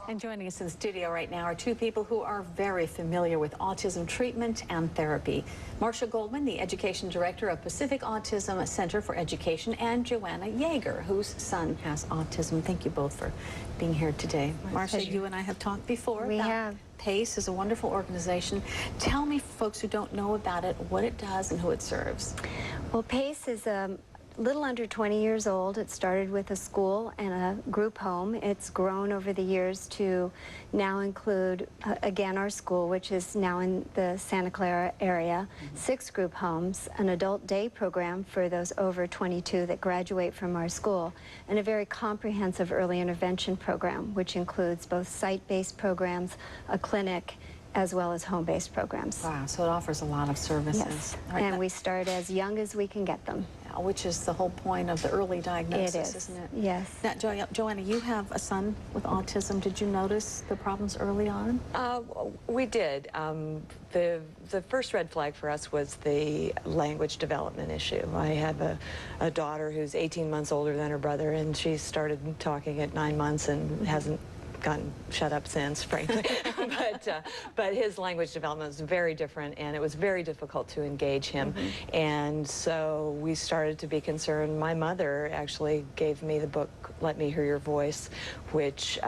And joining us in the studio right now are two people who are very familiar with autism treatment and therapy. Marcia Goldman, the Education Director of Pacific Autism Center for Education, and Joanna Yeager, whose son has autism. Thank you both for being here today. Marcia, you and I have talked before. We have. PACE is a wonderful organization. Tell me, folks who don't know about it, what it does and who it serves. Well, PACE is a little under 20 years old. It started with a school and a group home. It's grown over the years to now include, again, our school, which is now in the Santa Clara area, 6 group homes, an adult day program for those over 22 that graduate from our school, and a very comprehensive early intervention program, which includes both site-based programs, a clinic, as well as home-based programs. Wow, so it offers a lot of services. Yes, Right, and we start as young as we can get them. which is the whole point of the early diagnosis, isn't it? Yes. Now, Joanna, you have a son with autism. Did you notice the problems early on? We did. The first red flag for us was the language development issue. I have a daughter who's 18 months older than her brother, and she started talking at 9 months and hasn't gotten shut up since, frankly. but his language development was very different, and it was very difficult to engage him. And so we started to be concerned. My mother actually gave me the book, Let Me Hear Your Voice, which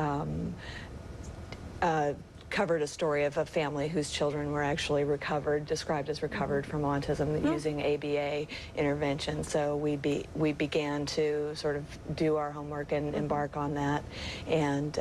covered a story of a family whose children were actually described as recovered from autism using ABA intervention. So we began to sort of do our homework and embark on that, and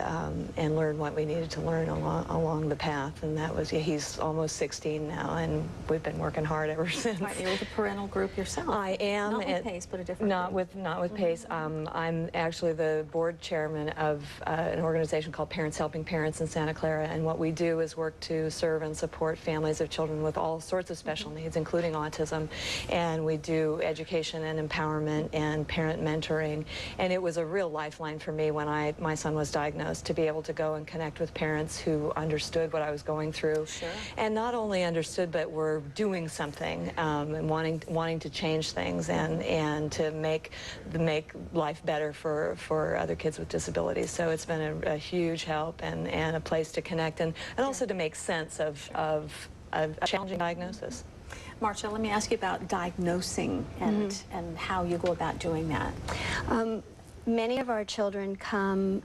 learn what we needed to learn along the path. And that was, he's almost 16 now, and we've been working hard ever since. Right, you're with a parental group yourself. I am. Not with PACE, but a different group. Not with PACE. I'm actually the board chairman of an organization called Parents Helping Parents in Santa Clara, and what we do is work to serve and support families of children with all sorts of special needs, including autism. And we do education and empowerment and parent mentoring. And it was a real lifeline for me when my son was diagnosed, to be able to go and connect with parents who understood what I was going through. Sure. And not only understood, but were doing something, and wanting to change things and to make life better for other kids with disabilities. So it's been a huge help and a place to connect and also to make sense of a challenging diagnosis. Marcia, let me ask you about diagnosing and how you go about doing that. Many of our children come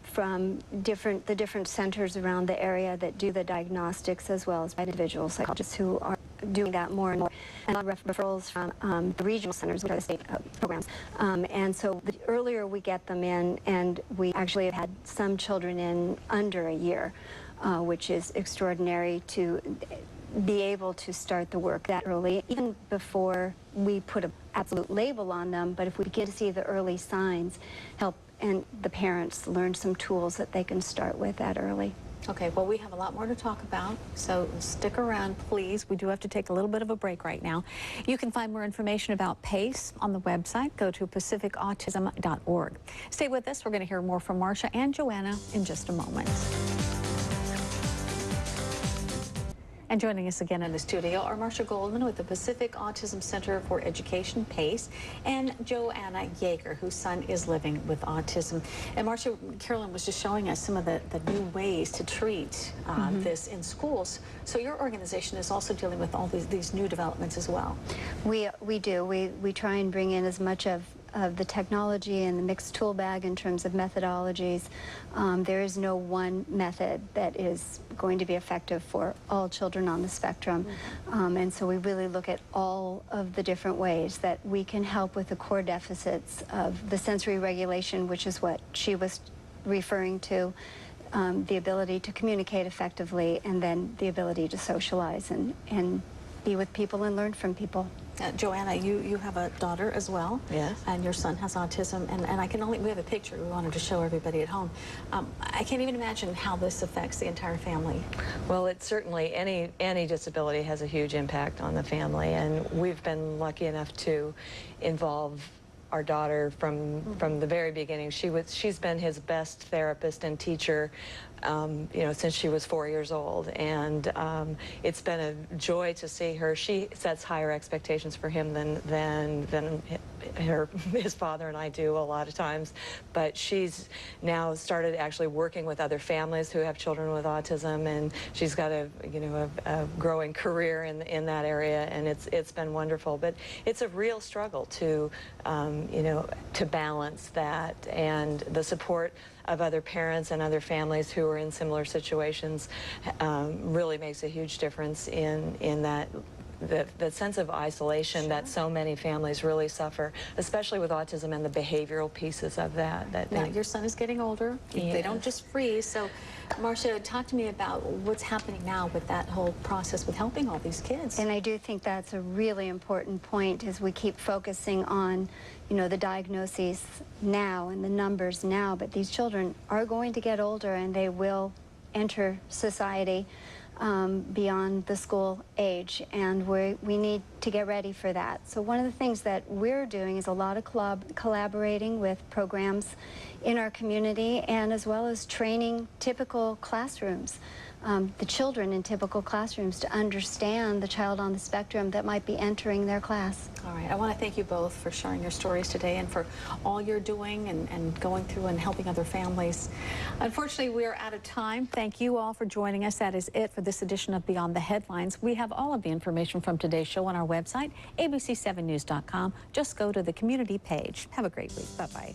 from the different centers around the area that do the diagnostics, as well as individual psychologists who are doing that more and more, and referrals from the regional centers, which are the state programs. And so the earlier we get them in, and we actually have had some children in under a year, which is extraordinary to be able to start the work that early, even before we put an absolute label on them. But if we begin to see the early signs, help and the parents learn some tools that they can start with that early. Okay, well, we have a lot more to talk about, so stick around, please. We do have to take a little bit of a break right now. You can find more information about PACE on the website. Go to pacificautism.org. Stay with us. We're going to hear more from Marcia and Joanna in just a moment. And joining us again in the studio are Marcia Goldman with the Pacific Autism Center for Education, PACE, and Joanna Yeager, whose son is living with autism. And Marcia, Carolyn was just showing us some of the new ways to treat this in schools. So your organization is also dealing with all these new developments as well. We do. We try and bring in as much of the technology and the mixed tool bag in terms of methodologies. There is no one method that is going to be effective for all children on the spectrum. And so we really look at all of the different ways that we can help with the core deficits of the sensory regulation, which is what she was referring to, the ability to communicate effectively, and then the ability to socialize and be with people and learn from people. Joanna, you have a daughter as well. Yes. And your son has autism, and we have a picture we wanted to show everybody at home. I can't even imagine how this affects the entire family. Well, it's certainly, any disability has a huge impact on the family, and we've been lucky enough to involve our daughter from the very beginning. She's been his best therapist and teacher, you know, since she was 4 years old, and it's been a joy to see her. She sets higher expectations for him than his father and I do a lot of times, but she's now started actually working with other families who have children with autism, and she's got a growing career in that area, and it's been wonderful. But it's a real struggle to to balance that, and the support of other parents and other families who are in similar situations really makes a huge difference in that. The sense of isolation that so many families really suffer, especially with autism and the behavioral pieces of that. Now, your son is getting older. Yes. They don't just freeze. So, Marcia, talk to me about what's happening now with that whole process with helping all these kids. And I do think that's a really important point as we keep focusing on, the diagnoses now and the numbers now, but these children are going to get older and they will enter society beyond the school age, and we need to get ready for that. So one of the things that we're doing is a lot of collaborating with programs in our community, and as well as training typical classrooms, the children in typical classrooms, to understand the child on the spectrum that might be entering their class. All right, I want to thank you both for sharing your stories today and for all you're doing and going through and helping other families. Unfortunately, we are out of time. Thank you all for joining us. That is it for this edition of Beyond the Headlines. We have all of the information from today's show on our website, abc7news.com. Just go to the community page. Have a great week. Bye-bye.